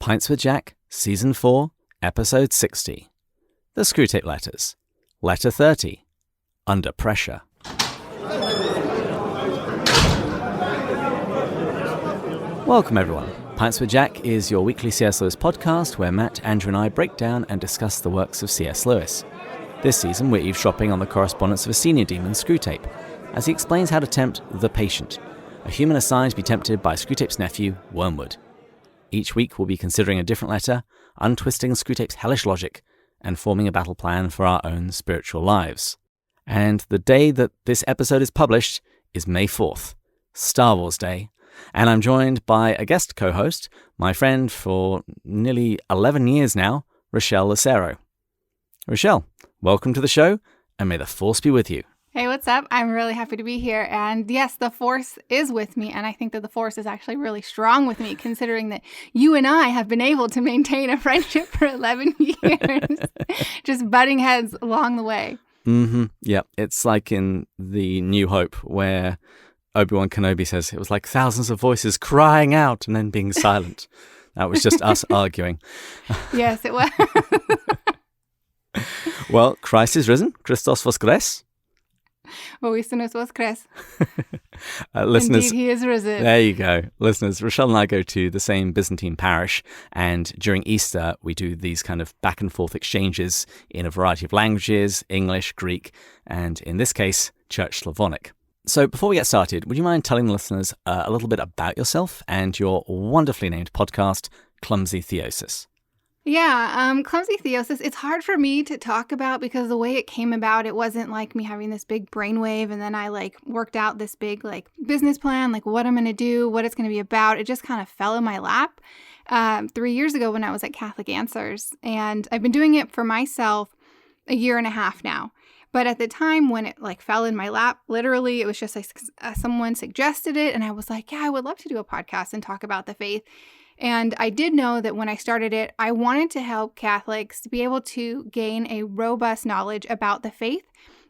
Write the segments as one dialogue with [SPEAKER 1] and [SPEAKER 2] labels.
[SPEAKER 1] Pints with Jack, Season 4, Episode 60. The Screwtape Letters. Letter 30. Under Pressure. Welcome, everyone. Pints with Jack is your weekly C.S. Lewis podcast where Matt, Andrew and I break down and discuss the works of C.S. Lewis. This season, we're eavesdropping on the correspondence of a senior demon, Screwtape, as he explains how to tempt the patient, a human assigned to be tempted by Screwtape's nephew, Wormwood. Each week, we'll be considering a different letter, untwisting Screwtape's hellish logic, and forming a battle plan for our own spiritual lives. And the day that this episode is published is May 4th, Star Wars Day, and I'm joined by a guest co-host, my friend for nearly 11 years now, Richaél Lucero. Richaél, welcome to the show, and may the Force be with you.
[SPEAKER 2] Hey, what's up? I'm really happy to be here. And yes, the Force is with me. And I think that the Force is actually really strong with me, considering that you and I have been able to maintain a friendship for 11 years, just butting heads along the way.
[SPEAKER 1] Yeah, it's like in The New Hope, where Obi-Wan Kenobi says it was like thousands of voices crying out and then being silent. That was just us arguing.
[SPEAKER 2] Yes, it was.
[SPEAKER 1] Well, Christ is risen. Christos voskres.
[SPEAKER 2] Voisinus voskres.
[SPEAKER 1] Listeners,
[SPEAKER 2] Indeed, he is risen.
[SPEAKER 1] There you go. Listeners, Richaél and I go to the same Byzantine parish, and during Easter, we do these kind of back and forth exchanges in a variety of languages, English, Greek, and in this case, Church Slavonic. So before we get started, would you mind telling the listeners a little bit about yourself and your wonderfully named podcast, Clumsy Theosis?
[SPEAKER 2] Yeah, Clumsy Theosis, it's hard for me to talk about because the way it came about, it wasn't like me having this big brainwave and then I worked out this big business plan, what I'm going to do, what it's going to be about. It just kind of fell in my lap 3 years ago when I was at Catholic Answers. And I've been doing it for myself a year and a half now. But at the time when it fell in my lap, literally, it was just someone suggested it. And I was like, yeah, I would love to do a podcast and talk about the faith. And I did know that when I started it, I wanted to help Catholics to be able to gain a robust knowledge about the faith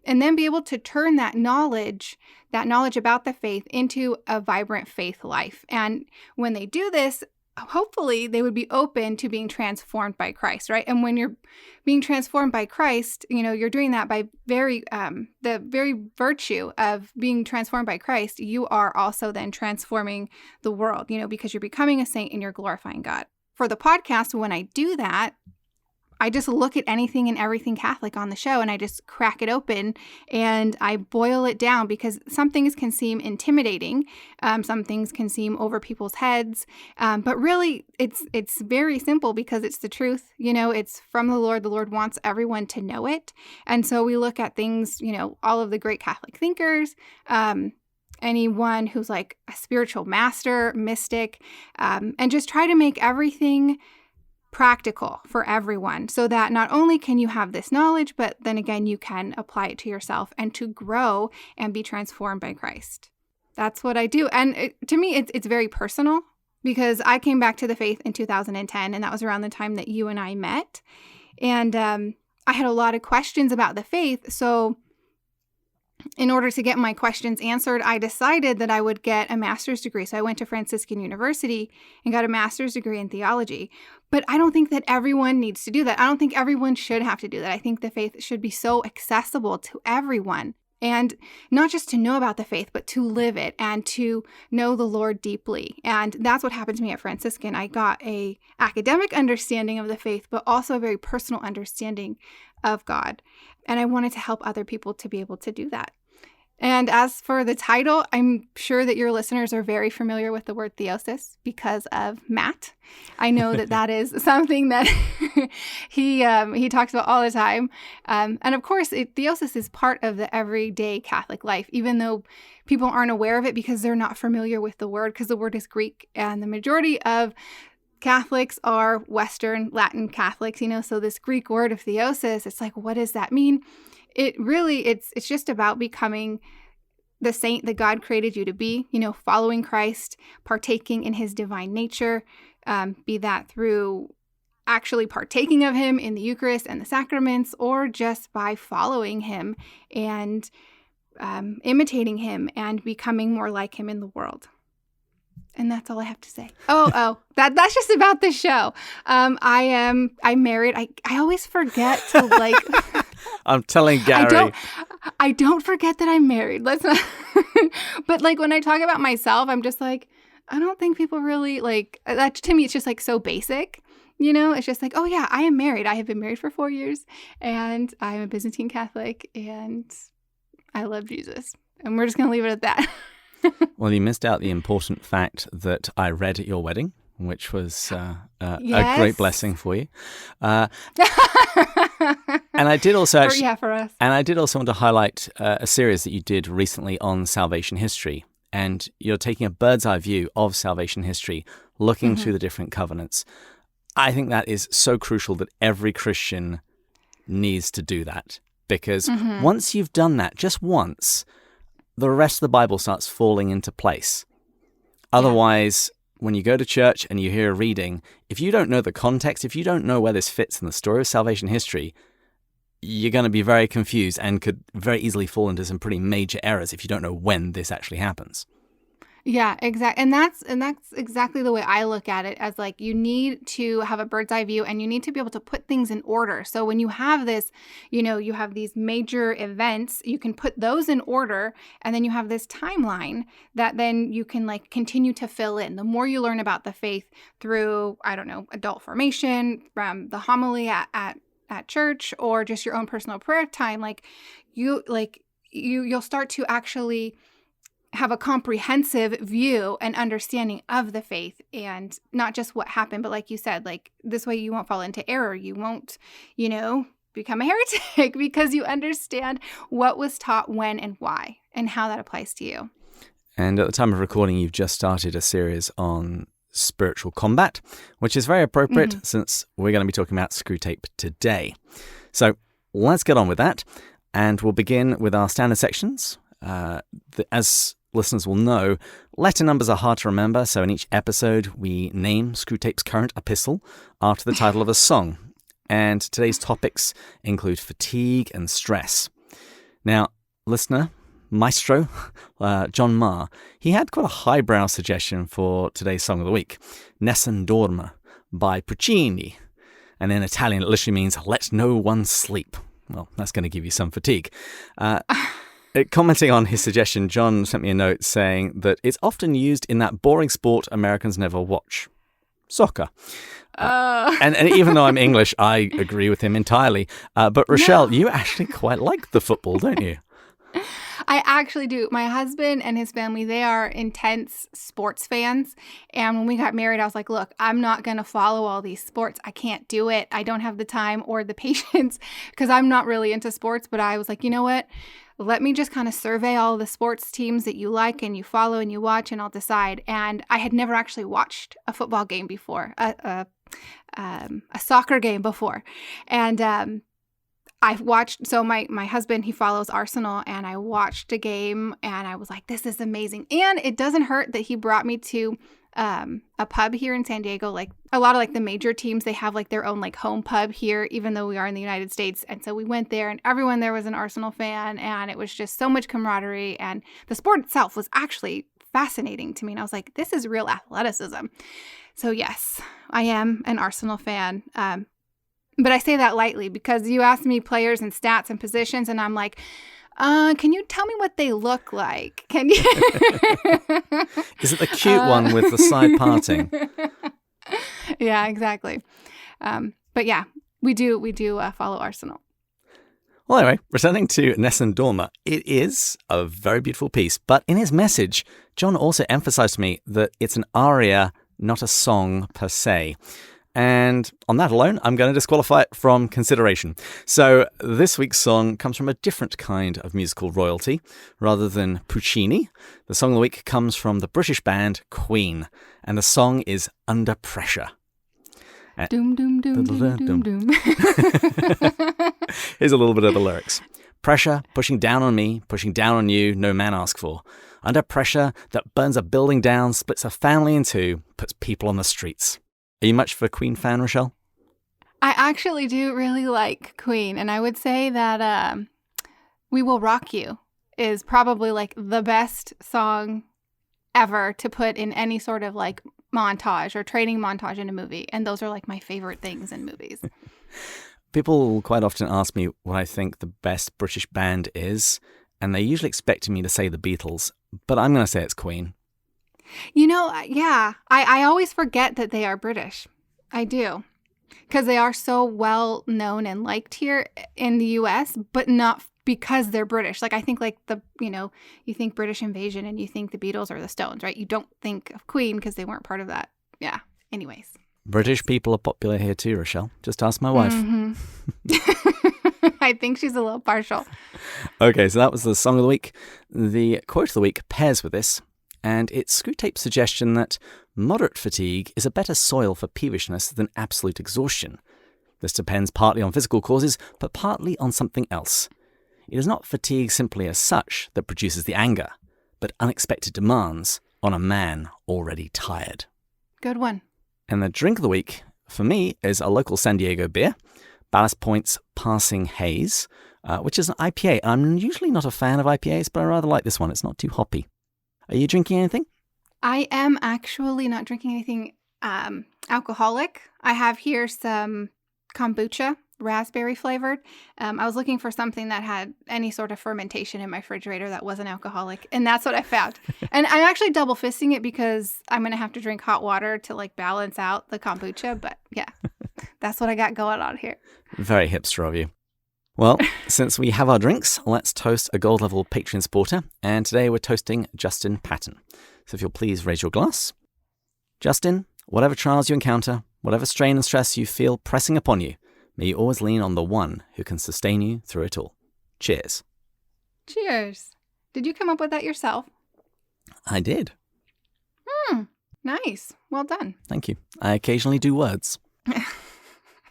[SPEAKER 2] and then be able to turn that knowledge about the faith into a vibrant faith life. And when they do this, hopefully they would be open to being transformed by Christ, right? And when you're being transformed by Christ, you're doing that by the very virtue of being transformed by Christ, you are also then transforming the world, because you're becoming a saint and you're glorifying God. For the podcast, when I do that, I just look at anything and everything Catholic on the show and I just crack it open and I boil it down because some things can seem intimidating. Some things can seem over people's heads. But really, it's very simple because it's the truth. It's from the Lord. The Lord wants everyone to know it. And so we look at things, all of the great Catholic thinkers, anyone who's a spiritual master, mystic, and just try to make everything practical for everyone so that not only can you have this knowledge, but then again, you can apply it to yourself and to grow and be transformed by Christ. That's what I do. And to me, it's very personal because I came back to the faith in 2010, and that was around the time that you and I met. And I had a lot of questions about the faith. So in order to get my questions answered, I decided that I would get a master's degree. So I went to Franciscan University and got a master's degree in theology. But I don't think that everyone needs to do that. I don't think everyone should have to do that. I think the faith should be so accessible to everyone. And not just to know about the faith, but to live it and to know the Lord deeply. And that's what happened to me at Franciscan. I got a academic understanding of the faith, but also a very personal understanding of God. And I wanted to help other people to be able to do that. And as for the title, I'm sure that your listeners are very familiar with the word theosis because of Matt. I know that is something that he talks about all the time. And of course, theosis is part of the everyday Catholic life, even though people aren't aware of it because they're not familiar with the word, because the word is Greek. And the majority of Catholics are Western Latin Catholics, so this Greek word of theosis, it's what does that mean? It's just about becoming the saint that God created you to be, following Christ, partaking in his divine nature, be that through actually partaking of him in the Eucharist and the sacraments, or just by following him and imitating him and becoming more like him in the world. And that's all I have to say. That's just about the show. I'm married. I always forget to like.
[SPEAKER 1] I'm telling Gary.
[SPEAKER 2] I don't forget that I'm married. Let's not. But like when I talk about myself, I'm just like, I don't think people really like that. To me, it's just like so basic. You know, it's just like, oh yeah, I am married. I have been married for 4 years, and I'm a Byzantine Catholic, and I love Jesus. And we're just gonna leave it at that.
[SPEAKER 1] Well, you missed out the important fact that I read at your wedding, which was a great blessing for you. And I did also
[SPEAKER 2] for us.
[SPEAKER 1] And I did also want to highlight a series that you did recently on salvation history. And you're taking a bird's eye view of salvation history, looking through the different covenants. I think that is so crucial that every Christian needs to do that. Because once you've done that, just once, the rest of the Bible starts falling into place. Otherwise, when you go to church and you hear a reading, if you don't know the context, if you don't know where this fits in the story of salvation history, you're going to be very confused and could very easily fall into some pretty major errors if you don't know when this actually happens.
[SPEAKER 2] Yeah, exactly. And that's exactly the way I look at it, as like you need to have a bird's eye view and you need to be able to put things in order. So when you have this, you know, you have these major events, you can put those in order, and then you have this timeline that then you can like continue to fill in. The more you learn about the faith through, I don't know, adult formation, from the homily at church, or just your own personal prayer time, you'll start to actually have a comprehensive view and understanding of the faith, and not just what happened, but like you said, like this way you won't fall into error. You won't, you know, become a heretic because you understand what was taught when and why and how that applies to you.
[SPEAKER 1] And at the time of recording, you've just started a series on spiritual combat, which is very appropriate since we're going to be talking about Screwtape today. So let's get on with that. And we'll begin with our standard sections. As listeners will know, letter numbers are hard to remember, so in each episode we name Screwtape's current epistle after the title of a song. And today's topics include fatigue and stress. Now, listener, Maestro, John Marr, he had quite a highbrow suggestion for today's song of the week, Nessun Dorma by Puccini. And in Italian it literally means, let no one sleep. Well, that's going to give you some fatigue. Commenting on his suggestion, John sent me a note saying that it's often used in that boring sport Americans never watch, soccer. And even though I'm English, I agree with him entirely. But Richaél, you actually quite like the football, don't you?
[SPEAKER 2] I actually do. My husband and his family, they are intense sports fans. And when we got married, I was like, look, I'm not going to follow all these sports. I can't do it. I don't have the time or the patience because I'm not really into sports. But I was like, you know what? Let me just kind of survey all the sports teams that you like and you follow and you watch, and I'll decide. And I had never actually watched a football game before, a soccer game before. And I've watched, so my husband, he follows Arsenal, and I watched a game and I was like, this is amazing. And it doesn't hurt that he brought me to a pub here in San Diego. Like a lot of like the major teams, they have like their own like home pub here, even though we are in the United States. And so we went there and everyone there was an Arsenal fan, and it was just so much camaraderie. And the sport itself was actually fascinating to me. And I was like, this is real athleticism. So yes, I am an Arsenal fan. But I say that lightly because you asked me players and stats and positions, and I'm like, can you tell me what they look like? Can you?
[SPEAKER 1] Is it the cute one with the side parting?
[SPEAKER 2] Yeah, exactly. But yeah, we do follow Arsenal.
[SPEAKER 1] Well, anyway, returning to Nessun Dorma, it is a very beautiful piece. But in his message, John also emphasized to me that it's an aria, not a song per se. And on that alone, I'm going to disqualify it from consideration. So this week's song comes from a different kind of musical royalty. Rather than Puccini, the song of the week comes from the British band Queen. And the song is Under Pressure.
[SPEAKER 2] Doom, doom, doom, doom, doom, doom.
[SPEAKER 1] Here's a little bit of the lyrics. Pressure, pushing down on me, pushing down on you, no man asked for. Under pressure that burns a building down, splits a family in two, puts people on the streets. Are you much of a Queen fan, Richaél?
[SPEAKER 2] I actually do really like Queen, and I would say that We Will Rock You is probably like the best song ever to put in any sort of like montage or training montage in a movie. And those are like my favorite things in movies.
[SPEAKER 1] People quite often ask me what I think the best British band is, and they usually expect me to say the Beatles, but I'm going to say it's Queen.
[SPEAKER 2] Yeah, I always forget that they are British. I do. Because they are so well known and liked here in the US, but not because they're British. Like I think like you think British Invasion and you think the Beatles or the Stones, right? You don't think of Queen because they weren't part of that. Yeah. Anyways.
[SPEAKER 1] British people are popular here too, Richaél. Just ask my wife.
[SPEAKER 2] Mm-hmm. I think she's a little partial.
[SPEAKER 1] Okay, so that was the song of the week. The quote of the week pairs with this, and it's Screwtape's suggestion that moderate fatigue is a better soil for peevishness than absolute exhaustion. This depends partly on physical causes, but partly on something else. It is not fatigue simply as such that produces the anger, but unexpected demands on a man already tired.
[SPEAKER 2] Good one.
[SPEAKER 1] And the drink of the week, for me, is a local San Diego beer, Ballast Point's Passing Haze, which is an IPA. I'm usually not a fan of IPAs, but I rather like this one. It's not too hoppy. Are you drinking anything?
[SPEAKER 2] I am actually not drinking anything alcoholic. I have here some kombucha, raspberry flavored. I was looking for something that had any sort of fermentation in my refrigerator that wasn't alcoholic, and that's what I found. And I'm actually double fisting it because I'm going to have to drink hot water to like balance out the kombucha, but yeah, that's what I got going on here.
[SPEAKER 1] Very hipster of you. Well, since we have our drinks, let's toast a gold level Patreon supporter, and today we're toasting Justin Patton. So if you'll please raise your glass. Justin, whatever trials you encounter, whatever strain and stress you feel pressing upon you, may you always lean on the one who can sustain you through it all. Cheers.
[SPEAKER 2] Cheers. Did you come up with that yourself?
[SPEAKER 1] I did.
[SPEAKER 2] Nice. Well done.
[SPEAKER 1] Thank you. I occasionally do words.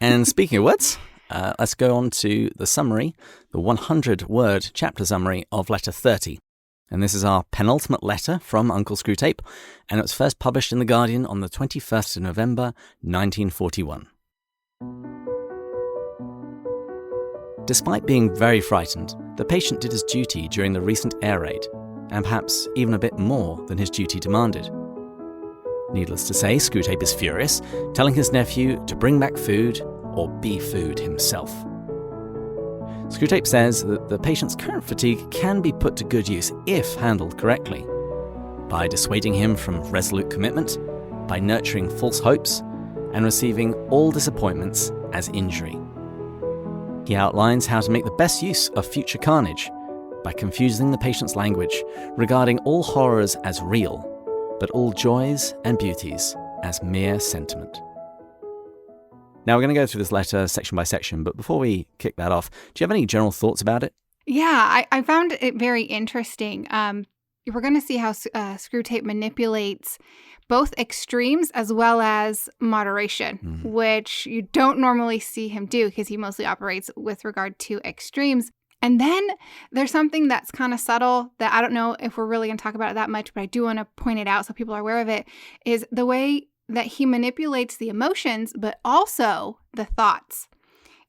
[SPEAKER 1] And speaking of words, let's go on to the summary, the 100-word chapter summary of letter 30. And this is our penultimate letter from Uncle Screwtape, and it was first published in The Guardian on the 21st of November, 1941. Despite being very frightened, the patient did his duty during the recent air raid, and perhaps even a bit more than his duty demanded. Needless to say, Screwtape is furious, telling his nephew to bring back food or be food himself. Screwtape says that the patient's current fatigue can be put to good use if handled correctly, by dissuading him from resolute commitment, by nurturing false hopes, and receiving all disappointments as injury. He outlines how to make the best use of future carnage by confusing the patient's language, regarding all horrors as real, but all joys and beauties as mere sentiment. Now we're going to go through this letter section by section, but before we kick that off, do you have any general thoughts about it?
[SPEAKER 2] Yeah, I found it very interesting. We're going to see how Screwtape manipulates both extremes as well as moderation, which you don't normally see him do because he mostly operates with regard to extremes. And then there's something that's kind of subtle that I don't know if we're really going to talk about it that much, but I do want to point it out so people are aware of it, is the way that he manipulates the emotions, but also the thoughts.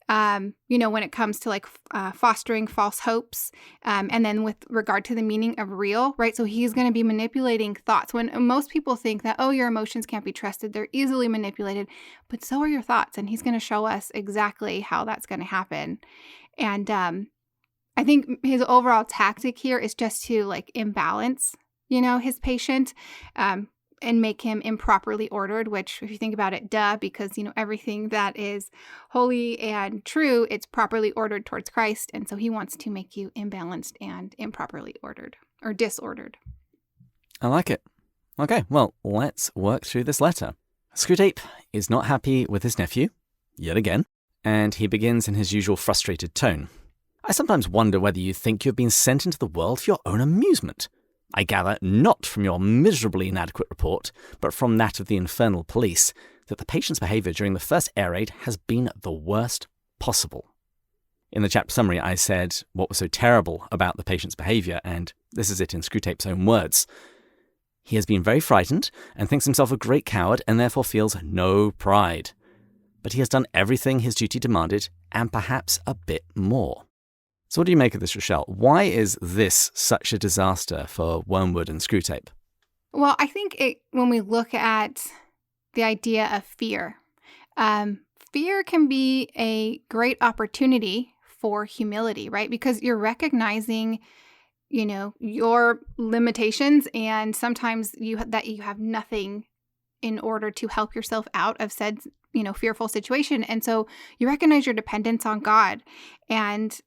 [SPEAKER 2] When it comes to like fostering false hopes, and then with regard to the meaning of real, right? So he's going to be manipulating thoughts. When most people think that, oh, your emotions can't be trusted, they're easily manipulated, but so are your thoughts. And he's going to show us exactly how that's going to happen. And I think his overall tactic here is just to like imbalance, his patient, and make him improperly ordered, which if you think about it, because, everything that is holy and true, it's properly ordered towards Christ. And so he wants to make you imbalanced and improperly ordered or disordered.
[SPEAKER 1] I like it. Okay, well, let's work through this letter. Screwtape is not happy with his nephew, yet again, and he begins in his usual frustrated tone. I sometimes wonder whether you think you've been sent into the world for your own amusement. I gather not from your miserably inadequate report, but from that of the infernal police, that the patient's behaviour during the first air raid has been the worst possible. In the chapter summary, I said what was so terrible about the patient's behaviour, and this is it in Screwtape's own words. He has been very frightened and thinks himself a great coward and therefore feels no pride. But he has done everything his duty demanded, and perhaps a bit more. So what do you make of this, Richaél? Why is this such a disaster for Wormwood and Screwtape?
[SPEAKER 2] Well, I think when we look at the idea of fear, fear can be a great opportunity for humility, right? Because you're recognizing, your limitations, and sometimes you have nothing in order to help yourself out of said, fearful situation. And so you recognize your dependence on God. And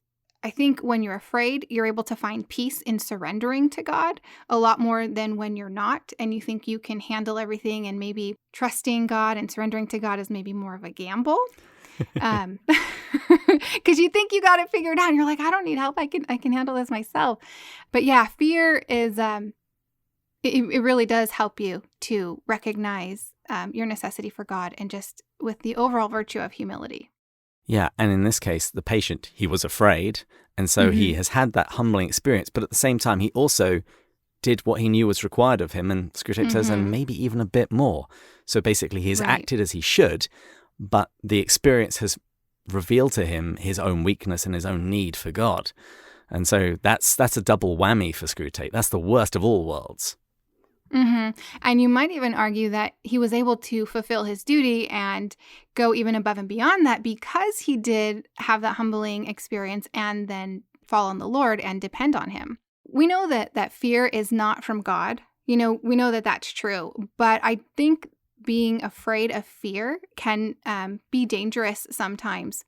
[SPEAKER 2] I think when you're afraid, you're able to find peace in surrendering to God a lot more than when you're not. And you think you can handle everything, and maybe trusting God and surrendering to God is maybe more of a gamble. Because you think you got it figured out. And you're like, I don't need help. I can handle this myself. But yeah, fear is, it really does help you to recognize your necessity for God, and just with the overall virtue of humility.
[SPEAKER 1] Yeah, and in this case, the patient, he was afraid, and so he has had that humbling experience, but at the same time, he also did what he knew was required of him, and Screwtape says, and maybe even a bit more. So basically, he's acted as he should, but the experience has revealed to him his own weakness and his own need for God. And so that's a double whammy for Screwtape. That's the worst of all worlds.
[SPEAKER 2] And you might even argue that he was able to fulfill his duty and go even above and beyond that, because he did have that humbling experience and then fall on the Lord and depend on him. We know that fear is not from God. We know that that's true. But I think being afraid of fear can be dangerous sometimes,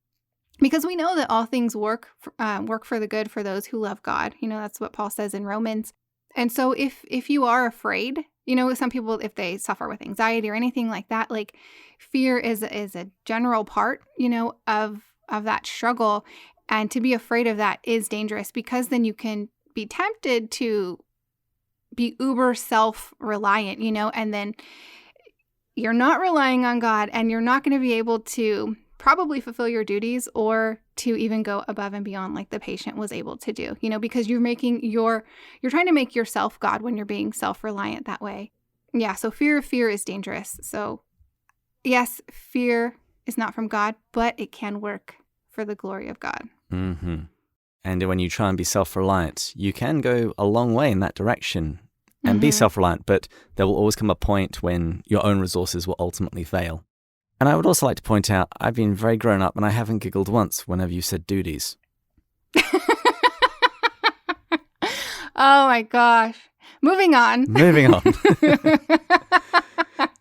[SPEAKER 2] because we know that all things work for the good for those who love God. That's what Paul says in Romans. And so if you are afraid, some people, if they suffer with anxiety or anything like that, like fear is a general part, of that struggle. And to be afraid of that is dangerous, because then you can be tempted to be uber self-reliant, and then you're not relying on God, and you're not going to be able to probably fulfill your duties or to even go above and beyond like the patient was able to do, because you're trying to make yourself God when you're being self-reliant that way. Yeah, so fear is dangerous. So yes, fear is not from God, but it can work for the glory of God. And
[SPEAKER 1] when you try and be self-reliant, you can go a long way in that direction and be self-reliant, but there will always come a point when your own resources will ultimately fail. And I would also like to point out, I've been very grown up and I haven't giggled once whenever you said duties.
[SPEAKER 2] Oh my gosh. Moving on.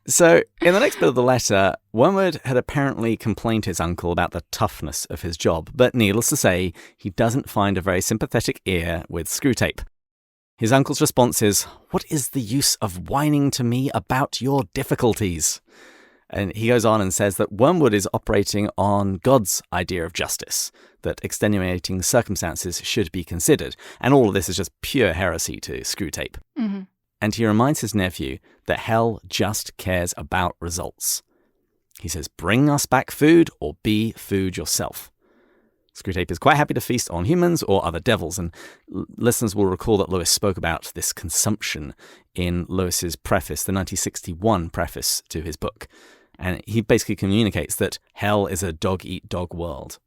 [SPEAKER 1] So, in the next bit of the letter, Wormwood had apparently complained to his uncle about the toughness of his job, but needless to say, he doesn't find a very sympathetic ear with Screwtape. His uncle's response is, "What is the use of whining to me about your difficulties?" And he goes on and says that Wormwood is operating on God's idea of justice, that extenuating circumstances should be considered. And all of this is just pure heresy to Screwtape. And he reminds his nephew that hell just cares about results. He says, bring us back food or be food yourself. Screwtape is quite happy to feast on humans or other devils, and listeners will recall that Lewis spoke about this consumption in Lewis's preface, the 1961 preface to his book. And he basically communicates that hell is a dog-eat-dog world.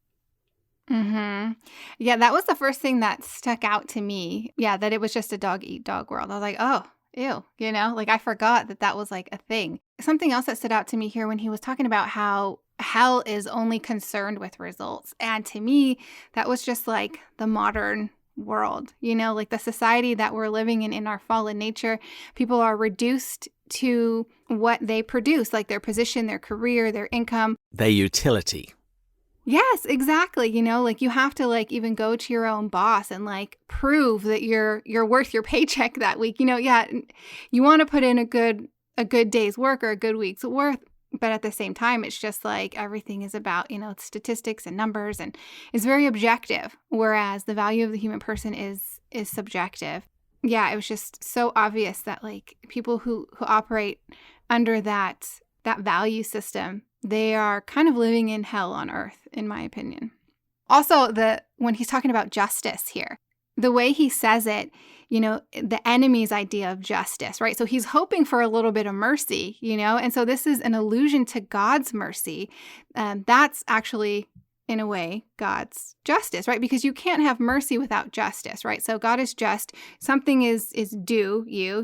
[SPEAKER 2] Yeah, that was the first thing that stuck out to me. Yeah, that it was just a dog-eat-dog world. I was like, oh, ew, like I forgot that was like a thing. Something else that stood out to me here when he was talking about how hell is only concerned with results. And to me, that was just like the modern world, like the society that we're living in our fallen nature. People are reduced to what they produce, like their position, their career, their income.
[SPEAKER 1] Their utility.
[SPEAKER 2] Yes, exactly. Like you have to like even go to your own boss and like prove that you're worth your paycheck that week. Yeah, you want to put in a good day's work or a good week's worth, but at the same time, it's just like everything is about, statistics and numbers, and it's very objective, whereas the value of the human person is subjective. Yeah, it was just so obvious that like people who operate under that value system, they are kind of living in hell on earth, in my opinion. Also, when he's talking about justice here, the way he says it, the enemy's idea of justice, right? So he's hoping for a little bit of mercy, and so this is an allusion to God's mercy. That's actually, in a way, God's justice, right? Because you can't have mercy without justice, right? So God is just. Something is due you,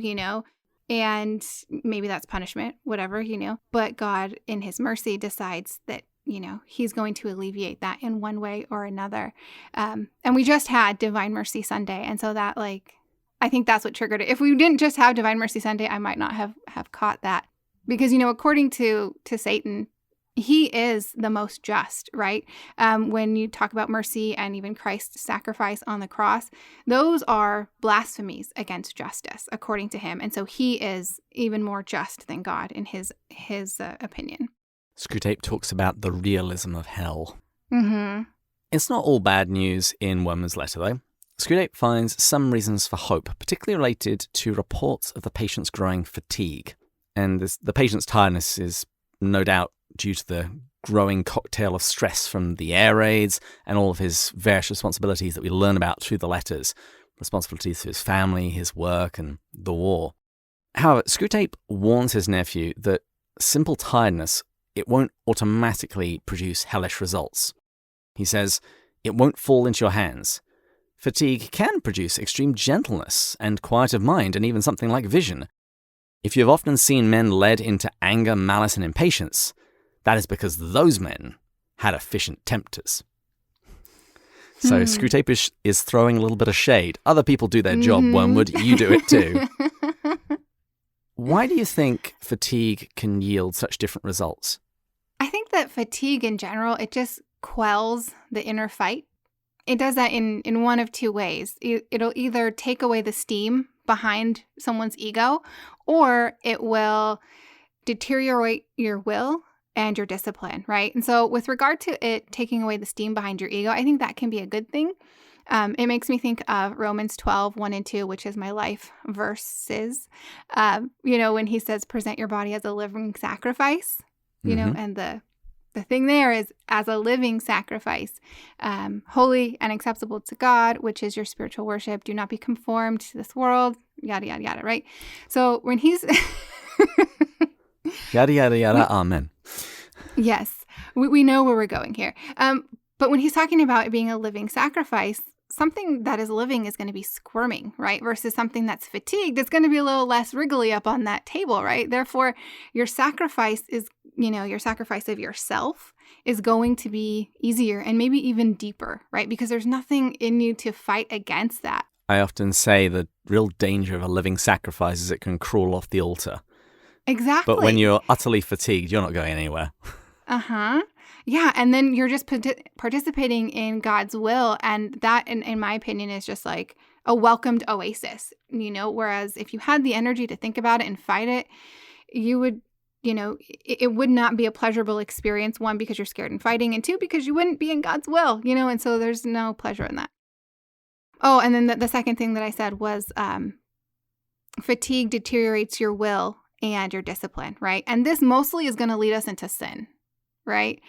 [SPEAKER 2] And maybe that's punishment, whatever, But God, in his mercy, decides that, he's going to alleviate that in one way or another. And we just had Divine Mercy Sunday. And so that, I think that's what triggered it. If we didn't just have Divine Mercy Sunday, I might not have caught that. Because, according to Satan, he is the most just, right? When you talk about mercy and even Christ's sacrifice on the cross, those are blasphemies against justice, according to him. And so he is even more just than God in his opinion.
[SPEAKER 1] Screwtape talks about the realism of hell.
[SPEAKER 2] Mm-hmm.
[SPEAKER 1] It's not all bad news in Wormer's letter, though. Screwtape finds some reasons for hope, particularly related to reports of the patient's growing fatigue. And the patient's tiredness is no doubt due to the growing cocktail of stress from the air raids and all of his various responsibilities that we learn about through the letters, responsibilities for his family, his work, and the war. However, Screwtape warns his nephew that simple tiredness, it won't automatically produce hellish results. He says, it won't fall into your hands. Fatigue can produce extreme gentleness and quiet of mind and even something like vision. If you have often seen men led into anger, malice, and impatience, that is because those men had efficient tempters. So Screwtape is throwing a little bit of shade. Other people do their job, Wormwood. You do it too. Why do you think fatigue can yield such different results?
[SPEAKER 2] I think that fatigue in general, it just quells the inner fight. It does that in one of two ways. It'll either take away the steam behind someone's ego, or it will deteriorate your will and your discipline, right? And so with regard to it taking away the steam behind your ego, I think that can be a good thing. It makes me think of Romans 12, 1 and 2, which is my life verses. When he says, present your body as a living sacrifice, and the thing there is as a living sacrifice, holy and acceptable to God, which is your spiritual worship. Do not be conformed to this world, yada, yada, yada, right? So when he's...
[SPEAKER 1] Yada, yada, yada, amen.
[SPEAKER 2] Yes, we know where we're going here. But when he's talking about it being a living sacrifice, something that is living is going to be squirming, right? Versus something that's fatigued, it's going to be a little less wriggly up on that table, right? Therefore, your sacrifice is, your sacrifice of yourself is going to be easier and maybe even deeper, right? Because there's nothing in you to fight against that.
[SPEAKER 1] I often say the real danger of a living sacrifice is it can crawl off the altar.
[SPEAKER 2] Exactly.
[SPEAKER 1] But when you're utterly fatigued, you're not going anywhere.
[SPEAKER 2] Uh-huh. Yeah, and then you're just participating in God's will, and that, in my opinion, is just like a welcomed oasis, whereas if you had the energy to think about it and fight it, you would, it would not be a pleasurable experience, one, because you're scared and fighting, and two, because you wouldn't be in God's will, and so there's no pleasure in that. Oh, and then the second thing that I said was fatigue deteriorates your will and your discipline, right? And this mostly is going to lead us into sin, right?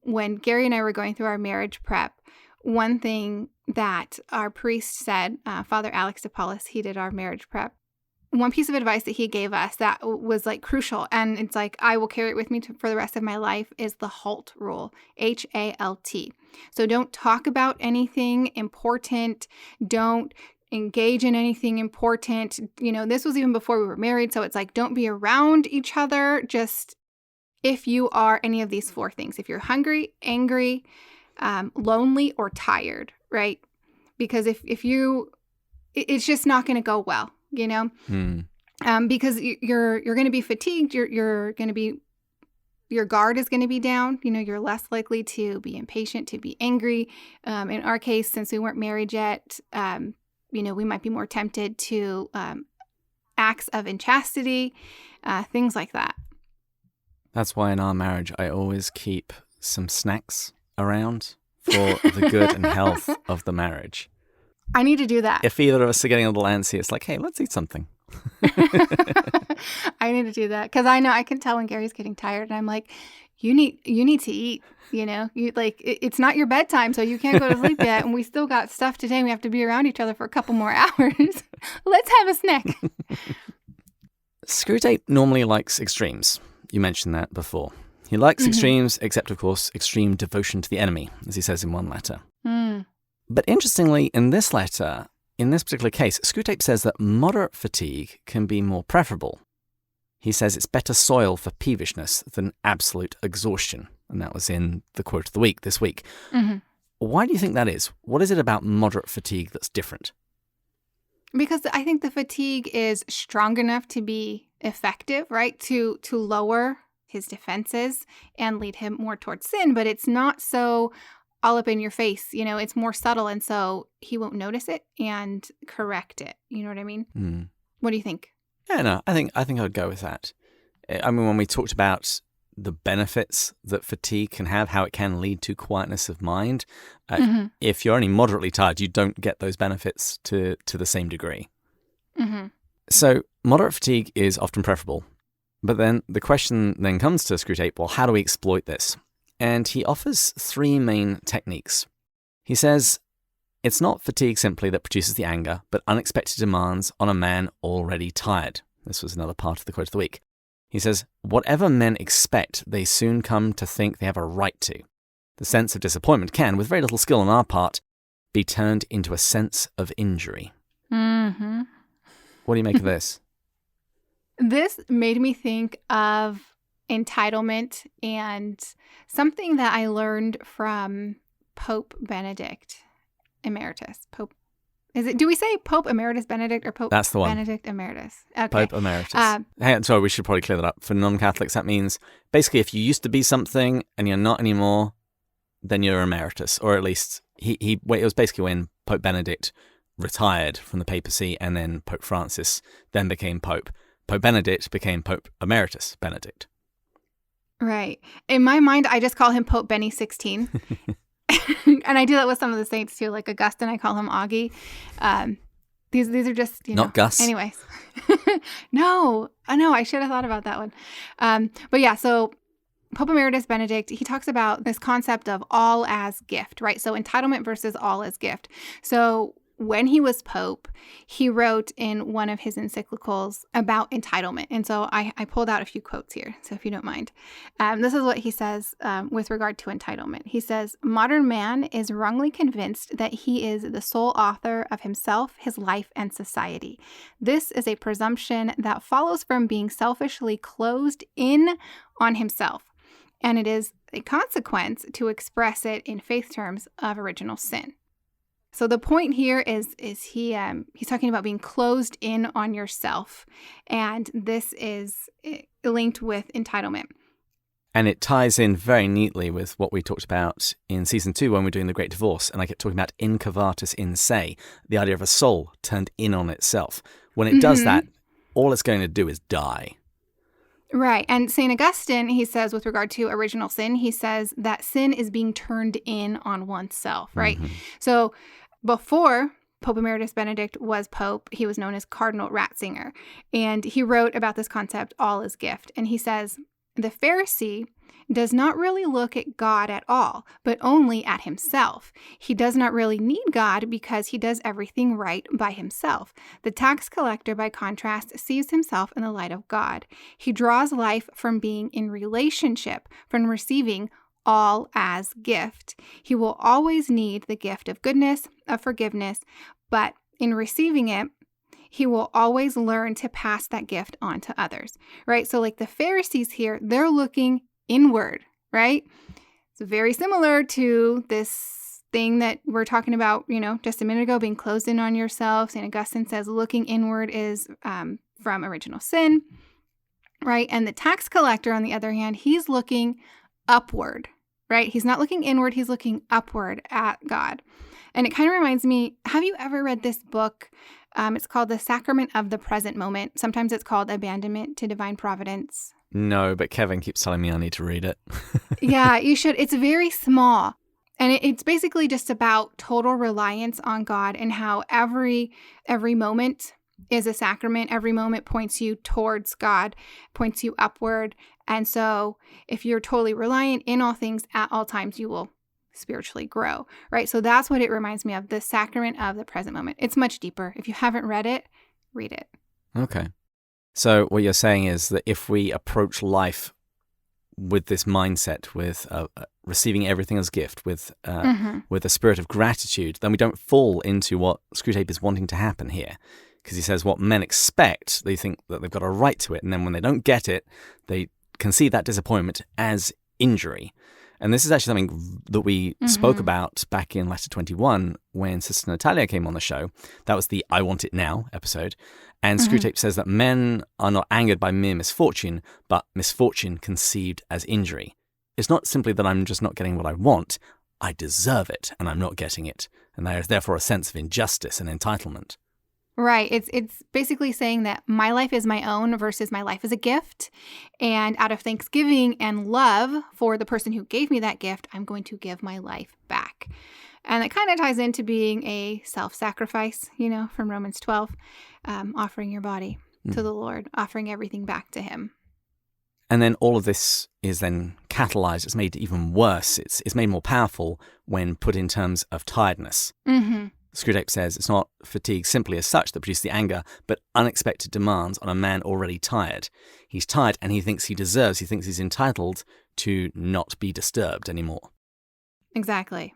[SPEAKER 2] When Gary and I were going through our marriage prep, one thing that our priest said, Father Alex DePaulis, he did our marriage prep. One piece of advice that he gave us that was crucial, and it's I will carry it with me for the rest of my life, is the HALT rule, HALT. So don't talk about anything important. Don't engage in anything important. This was even before we were married. So it's don't be around each other. Just if you are any of these four things, if you're hungry, angry, lonely, or tired, right? Because if you, it's just not going to go well, because you're going to be fatigued. You're going to be, your guard is going to be down. You're less likely to be impatient, to be angry. In our case, since we weren't married yet, we might be more tempted to acts of inchastity, things like that.
[SPEAKER 1] That's why in our marriage, I always keep some snacks around for the good and health of the marriage.
[SPEAKER 2] I need to do that.
[SPEAKER 1] If either of us are getting a little antsy, it's hey, let's eat something.
[SPEAKER 2] I need to do that because I know I can tell when Gary's getting tired, and I'm you need to eat. It's not your bedtime, so you can't go to sleep yet, and we still got stuff today. And we have to be around each other for a couple more hours. Let's have a snack.
[SPEAKER 1] Screwtape normally likes extremes. You mentioned that before. He likes extremes, except, of course, extreme devotion to the enemy, as he says in one letter. But interestingly, in this letter, in this particular case, Screwtape says that moderate fatigue can be more preferable. He says it's better soil for peevishness than absolute exhaustion. And that was in the quote of the week this week.
[SPEAKER 2] Mm-hmm.
[SPEAKER 1] Why do you think that is? What is it about moderate fatigue that's different?
[SPEAKER 2] Because I think the fatigue is strong enough to be effective, right? To lower his defenses and lead him more towards sin, but it's not so all up in your face. It's more subtle, and so he won't notice it and correct it. You know what I mean?
[SPEAKER 1] Mm.
[SPEAKER 2] What do you think?
[SPEAKER 1] Yeah, no, I think I would go with that. I mean, when we talked about the benefits that fatigue can have, how it can lead to quietness of mind, if you're only moderately tired, you don't get those benefits to the same degree.
[SPEAKER 2] Mm-hmm.
[SPEAKER 1] So moderate fatigue is often preferable. But then the question then comes to Screwtape, well, how do we exploit this? And he offers 3 main techniques. He says, it's not fatigue simply that produces the anger, but unexpected demands on a man already tired. This was another part of the quote of the week. He says, whatever men expect, they soon come to think they have a right to. The sense of disappointment can, with very little skill on our part, be turned into a sense of injury.
[SPEAKER 2] Mm-hmm.
[SPEAKER 1] What do you make of this?
[SPEAKER 2] This made me think of entitlement and something that I learned from Pope Benedict Emeritus. Do we say Pope Emeritus Benedict or Pope
[SPEAKER 1] That's the one.
[SPEAKER 2] Benedict Emeritus? Okay.
[SPEAKER 1] Pope Emeritus. Hang on, sorry, we should probably clear that up. For non-Catholics, that means basically if you used to be something and you're not anymore, then you're emeritus. Or at least, it was basically when Pope Benedict retired from the papacy and then Pope Francis then became Pope. Pope Benedict became Pope Emeritus Benedict.
[SPEAKER 2] Right. In my mind, I just call him Pope Benny 16. And I do that with some of the saints too, like Augustine, I call him Augie. These are just,
[SPEAKER 1] Not Gus.
[SPEAKER 2] Anyways. No, I should have thought about that one. But yeah, so Pope Emeritus Benedict, he talks about this concept of all as gift, right? So entitlement versus all as gift. So when he was Pope, he wrote in one of his encyclicals about entitlement. And so I pulled out a few quotes here, so if you don't mind. This is what he says with regard to entitlement. He says, modern man is wrongly convinced that he is the sole author of himself, his life, and society. This is a presumption that follows from being selfishly closed in on himself. And it is a consequence to express it in faith terms of original sin. So the point here is he's talking about being closed in on yourself, and this is linked with entitlement.
[SPEAKER 1] And it ties in very neatly with what we talked about in season 2 when we're doing the Great Divorce, and I kept talking about incurvatus in se, the idea of a soul turned in on itself. When it does that, all it's going to do is die.
[SPEAKER 2] Right. And St. Augustine, he says with regard to original sin, he says that sin is being turned in on oneself, right? Mm-hmm. So before Pope Emeritus Benedict was Pope, he was known as Cardinal Ratzinger. And he wrote about this concept, all as gift. And he says, the Pharisee does not really look at God at all, but only at himself. He does not really need God because he does everything right by himself. The tax collector, by contrast, sees himself in the light of God. He draws life from being in relationship, from receiving all as gift. He will always need the gift of goodness, of forgiveness, but in receiving it, he will always learn to pass that gift on to others, right? So like the Pharisees here, they're looking inward, right? It's very similar to this thing that we're talking about, just a minute ago, being closed in on yourself. St. Augustine says looking inward is from original sin, right? And the tax collector, on the other hand, he's looking upward, right? He's not looking inward, he's looking upward at God. And it kind of reminds me, have you ever read this book? It's called The Sacrament of the Present Moment. Sometimes it's called Abandonment to Divine Providence.
[SPEAKER 1] No, but Kevin keeps telling me I need to read it.
[SPEAKER 2] Yeah, you should. It's very small. And it's basically just about total reliance on God and how every moment is a sacrament. Every moment points you towards God, points you upward. And so if you're totally reliant in all things at all times, you will spiritually grow, right? So that's what it reminds me of, the sacrament of the present moment. It's much deeper. If you haven't read it, read it.
[SPEAKER 1] Okay. So what you're saying is that if we approach life with this mindset, with receiving everything as gift, with a spirit of gratitude, then we don't fall into what Screwtape is wanting to happen here. Because he says what men expect, they think that they've got a right to it, and then when they don't get it, they conceive that disappointment as injury. And this is actually something that we spoke about back in Letter 21 when Sister Natalia came on the show. That was the I Want It Now episode. And Screwtape says that men are not angered by mere misfortune, but misfortune conceived as injury. It's not simply that I'm just not getting what I want. I deserve it, and I'm not getting it. And there is therefore a sense of injustice and entitlement.
[SPEAKER 2] Right. It's basically saying that my life is my own versus my life is a gift. And out of thanksgiving and love for the person who gave me that gift, I'm going to give my life back. And it kind of ties into being a self-sacrifice, from Romans 12, offering your body to the Lord, offering everything back to him.
[SPEAKER 1] And then all of this is then catalyzed. It's made even worse. It's made more powerful when put in terms of tiredness. Screwtape says it's not fatigue simply as such that produced the anger, but unexpected demands on a man already tired. He's tired and he thinks he thinks he's entitled to not be disturbed anymore.
[SPEAKER 2] Exactly.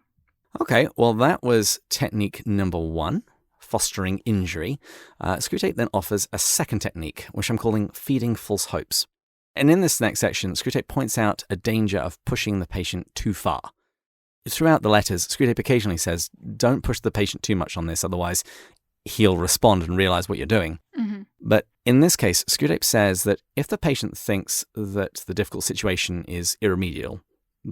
[SPEAKER 1] Okay, well, that was technique number 1, fostering injury. Screwtape then offers a second technique, which I'm calling feeding false hopes. And in this next section, Screwtape points out a danger of pushing the patient too far. Throughout the letters, Screwtape occasionally says, don't push the patient too much on this, otherwise he'll respond and realize what you're doing. But in this case, Screwtape says that if the patient thinks that the difficult situation is irremediable,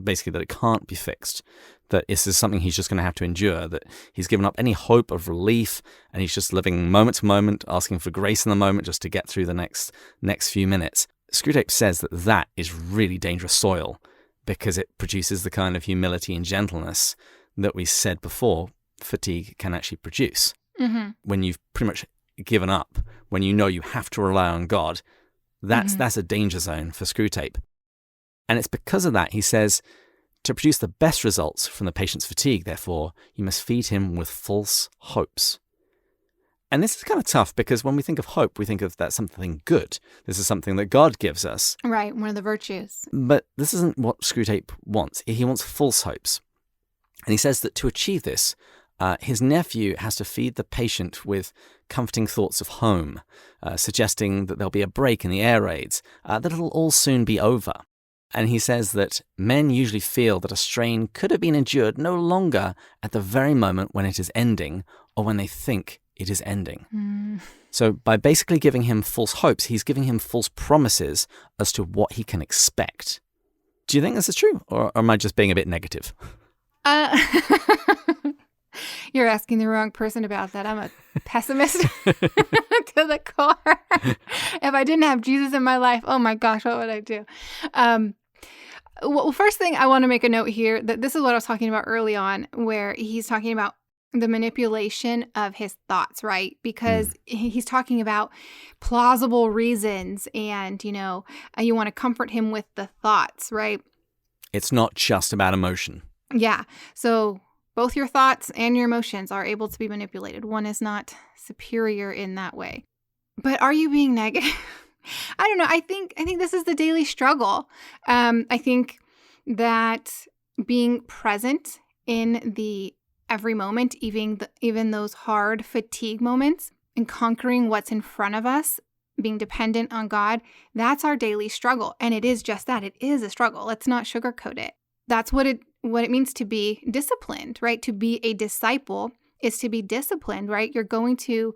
[SPEAKER 1] basically that it can't be fixed, that this is something he's just going to have to endure, that he's given up any hope of relief, and he's just living moment to moment, asking for grace in the moment just to get through the next few minutes. Screwtape says that is really dangerous soil, because it produces the kind of humility and gentleness that we said before fatigue can actually produce. When you've pretty much given up, when you know you have to rely on God, that's a danger zone for Screwtape. And it's because of that, he says, to produce the best results from the patient's fatigue, therefore, you must feed him with false hopes. And this is kind of tough because when we think of hope, we think of that something good. This is something that God gives us.
[SPEAKER 2] Right, one of the virtues.
[SPEAKER 1] But this isn't what Screwtape wants. He wants false hopes. And he says that to achieve this, his nephew has to feed the patient with comforting thoughts of home, suggesting that there'll be a break in the air raids, that it'll all soon be over. And he says that men usually feel that a strain could have been endured no longer at the very moment when it is ending or when they think it is ending. So by basically giving him false hopes, he's giving him false promises as to what he can expect. Do you think this is true, or am I just being a bit negative?
[SPEAKER 2] You're asking the wrong person about that. I'm a pessimist to the core. If I didn't have Jesus in my life, oh my gosh, what would I do? Well, first thing I want to make a note here that this is what I was talking about early on, where he's talking about the manipulation of his thoughts, right? Because he's talking about plausible reasons and, you want to comfort him with the thoughts, right?
[SPEAKER 1] It's not just about emotion. Yeah.
[SPEAKER 2] So both your thoughts and your emotions are able to be manipulated. One is not superior in that way. But are you being negative? I don't know. I think this is the daily struggle. I think that being present in the every moment, even those hard fatigue moments, and conquering what's in front of us, being dependent on God, that's our daily struggle. And it is just that. It is a struggle. Let's not sugarcoat it. That's what it means to be disciplined, right? To be a disciple is to be disciplined, right? You're going to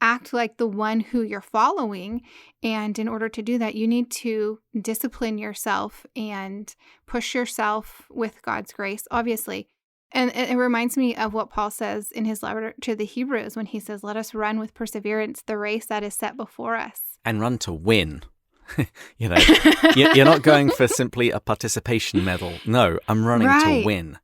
[SPEAKER 2] act like the one who you're following. And in order to do that, you need to discipline yourself and push yourself with God's grace, obviously. And it reminds me of what Paul says in his letter to the Hebrews when he says, let us run with perseverance the race that is set before us.
[SPEAKER 1] And run to win. You're not going for simply a participation medal. No, I'm running to win.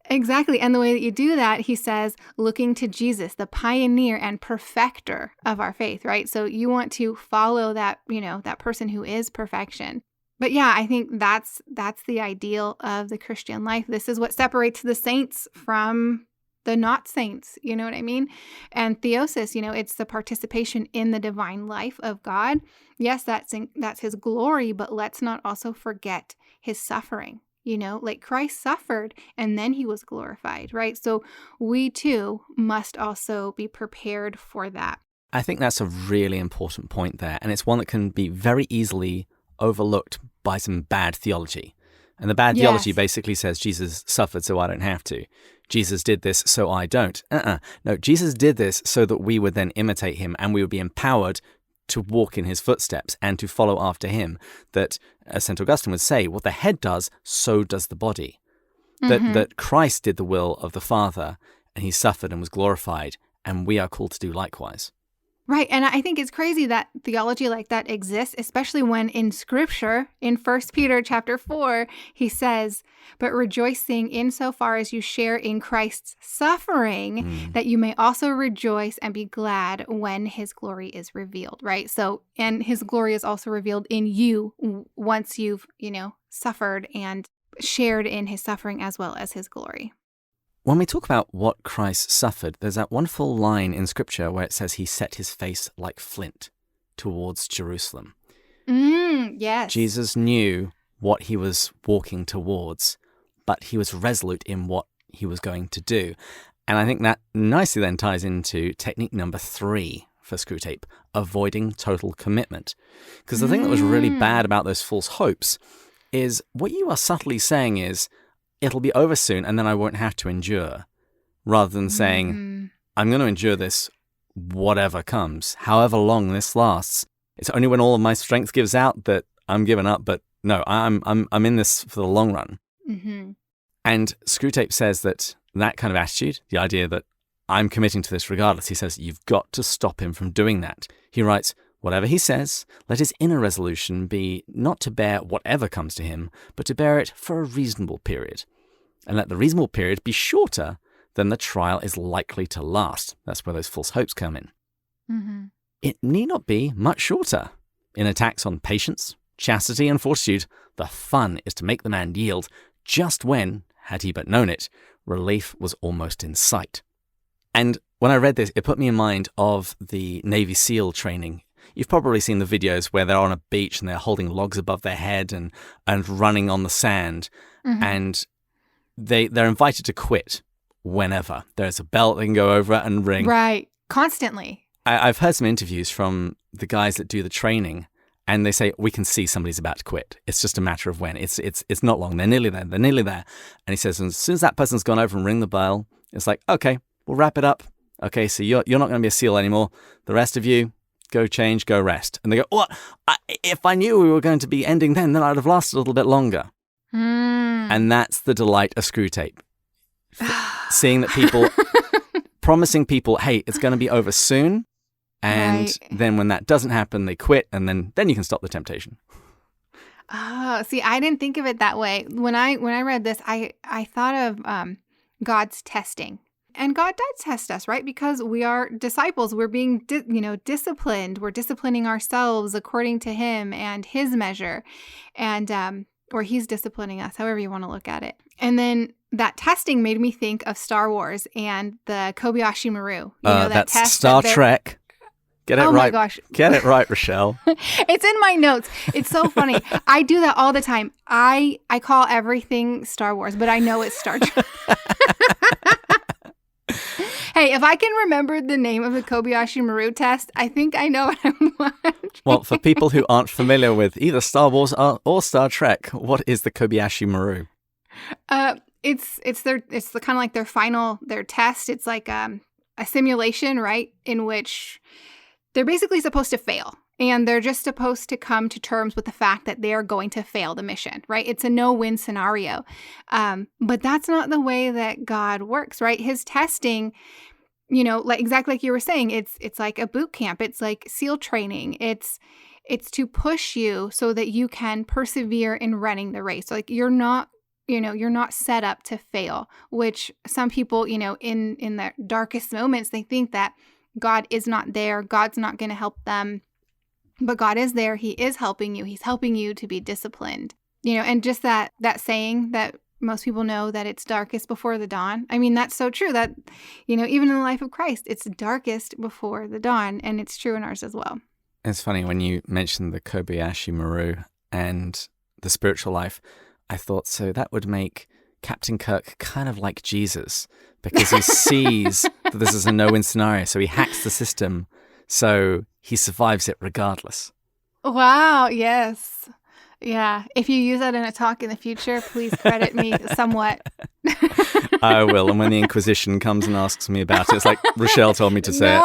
[SPEAKER 2] Exactly. And the way that you do that, he says, looking to Jesus, the pioneer and perfecter of our faith, right? So you want to follow that, that person who is perfection. But yeah, I think that's the ideal of the Christian life. This is what separates the saints from the not saints, you know what I mean? And theosis, it's the participation in the divine life of God. Yes, that's his glory, but let's not also forget his suffering. Like Christ suffered and then he was glorified, right? So we too must also be prepared for that.
[SPEAKER 1] I think that's a really important point there. And it's one that can be very easily overlooked by some bad theology. And the bad theology basically says Jesus suffered so I don't have to. Jesus did this so I don't. No, Jesus did this so that we would then imitate him and we would be empowered to walk in his footsteps and to follow after him. That, as St. Augustine would say, what the head does, so does the body. That Christ did the will of the Father and he suffered and was glorified, and we are called to do likewise.
[SPEAKER 2] Right. And I think it's crazy that theology like that exists, especially when in Scripture, in 1 Peter chapter 4, he says, but rejoicing insofar as you share in Christ's suffering, that you may also rejoice and be glad when his glory is revealed, right? So, and his glory is also revealed in you once you've, suffered and shared in his suffering as well as his glory.
[SPEAKER 1] When we talk about what Christ suffered, there's that wonderful line in Scripture where it says he set his face like flint towards Jerusalem.
[SPEAKER 2] Yes.
[SPEAKER 1] Jesus knew what he was walking towards, but he was resolute in what he was going to do. And I think that nicely then ties into technique number 3 for Screwtape, avoiding total commitment. Because the thing that was really bad about those false hopes is what you are subtly saying is, it'll be over soon and then I won't have to endure, rather than saying, I'm going to endure this whatever comes, however long this lasts. It's only when all of my strength gives out that I'm giving up, but no, I'm in this for the long run. And Screwtape says that kind of attitude, the idea that I'm committing to this regardless, he says you've got to stop him from doing that. He writes, whatever he says, let his inner resolution be not to bear whatever comes to him, but to bear it for a reasonable period. And let the reasonable period be shorter than the trial is likely to last. That's where those false hopes come in. It need not be much shorter. In attacks on patience, chastity, and fortitude, the fun is to make the man yield just when, had he but known it, relief was almost in sight. And when I read this, it put me in mind of the Navy SEAL training. You've probably seen the videos where they're on a beach and they're holding logs above their head and running on the sand. And they're invited to quit whenever. There's a bell they can go over and ring.
[SPEAKER 2] Right. Constantly.
[SPEAKER 1] I've heard some interviews from the guys that do the training, and they say, we can see somebody's about to quit. It's just a matter of when. It's not long. They're nearly there. And he says, as soon as that person's gone over and ring the bell, it's like, okay, we'll wrap it up. Okay, so you're not going to be a SEAL anymore. The rest of you, go change, go rest. And they go, what? If I knew we were going to be ending then I'd have lasted a little bit longer. And that's the delight of Screwtape. Seeing that people, promising people, hey, it's going to be over soon. And then when that doesn't happen, they quit. And then you can stop the temptation.
[SPEAKER 2] Oh, see, I didn't think of it that way. When I read this, I thought of God's testing. And God does test us, right? Because we are disciples. We're being, disciplined. We're disciplining ourselves according to him and his measure. And, or he's disciplining us, however you want to look at it. And then that testing made me think of Star Wars and the Kobayashi Maru.
[SPEAKER 1] That's test Star Trek. Get it right.
[SPEAKER 2] Oh my gosh.
[SPEAKER 1] Get it right, Richaél.
[SPEAKER 2] It's in my notes. It's so funny. I do that all the time. I call everything Star Wars, but I know it's Star Trek. Hey, if I can remember the name of the Kobayashi Maru test, I think I know what I'm watching.
[SPEAKER 1] Well, for people who aren't familiar with either Star Wars or Star Trek, what is the Kobayashi Maru?
[SPEAKER 2] It's the kind of like their test. It's like a simulation, right? In which they're basically supposed to fail. And they're just supposed to come to terms with the fact that they are going to fail the mission, right? It's a no-win scenario. But that's not the way that God works, right? His testing, like exactly like you were saying, it's like a boot camp. It's like SEAL training. It's to push you so that you can persevere in running the race. Like you're not set up to fail, which some people, in their darkest moments, they think that God is not there. God's not going to help them. But God is there. He is helping you. He's helping you to be disciplined. And just that saying that most people know that it's darkest before the dawn. I mean, that's so true that, even in the life of Christ, it's darkest before the dawn, and it's true in ours as well.
[SPEAKER 1] It's funny when you mentioned the Kobayashi Maru and the spiritual life, I thought, so that would make Captain Kirk kind of like Jesus, because he sees that this is a no-win scenario, so he hacks the system, so he survives it regardless.
[SPEAKER 2] Wow, yes. Yeah, if you use that in a talk in the future, please credit me somewhat.
[SPEAKER 1] I will, and when the Inquisition comes and asks me about it, it's like Richaél told me to say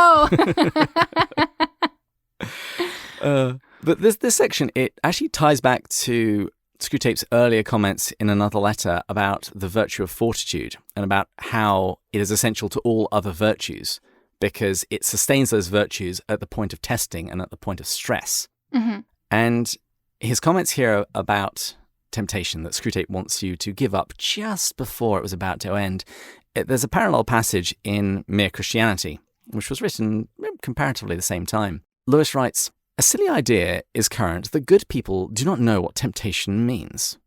[SPEAKER 1] it. But this section, it actually ties back to Screwtape's earlier comments in another letter about the virtue of fortitude and about how it is essential to all other virtues because it sustains those virtues at the point of testing and at the point of stress.
[SPEAKER 2] Mm-hmm.
[SPEAKER 1] And his comments here about temptation, that Screwtape wants you to give up just before it was about to end. There's a parallel passage in Mere Christianity, which was written comparatively the same time. Lewis writes, "A silly idea is current that good people do not know what temptation means.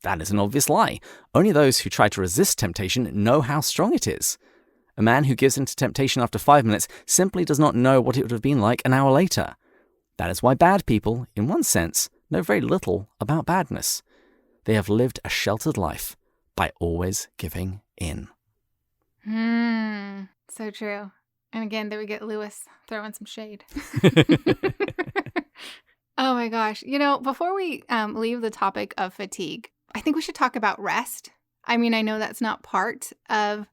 [SPEAKER 1] That is an obvious lie. Only those who try to resist temptation know how strong it is. A man who gives in to temptation after 5 minutes simply does not know what it would have been like an hour later. That is why bad people, in one sense, know very little about badness. They have lived a sheltered life by always giving in."
[SPEAKER 2] So true. And again, there we get Lewis throwing some shade. Oh my gosh. Before we leave the topic of fatigue, I think we should talk about rest. I mean, I know that's not part of,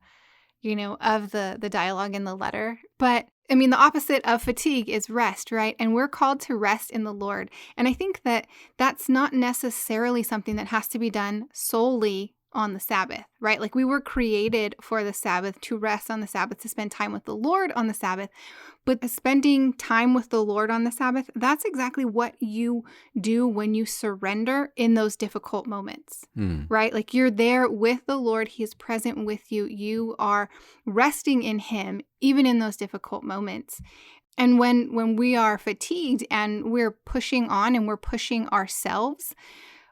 [SPEAKER 2] of the dialogue in the letter, but I mean, the opposite of fatigue is rest, right? And we're called to rest in the Lord. And I think that that's not necessarily something that has to be done solely on the Sabbath, right? Like we were created for the Sabbath, to rest on the Sabbath, to spend time with the Lord on the Sabbath. But spending time with the Lord on the Sabbath, that's exactly what you do when you surrender in those difficult moments, right? Like you're there with the Lord. He is present with you. You are resting in Him, even in those difficult moments. And when we are fatigued and we're pushing on and we're pushing ourselves,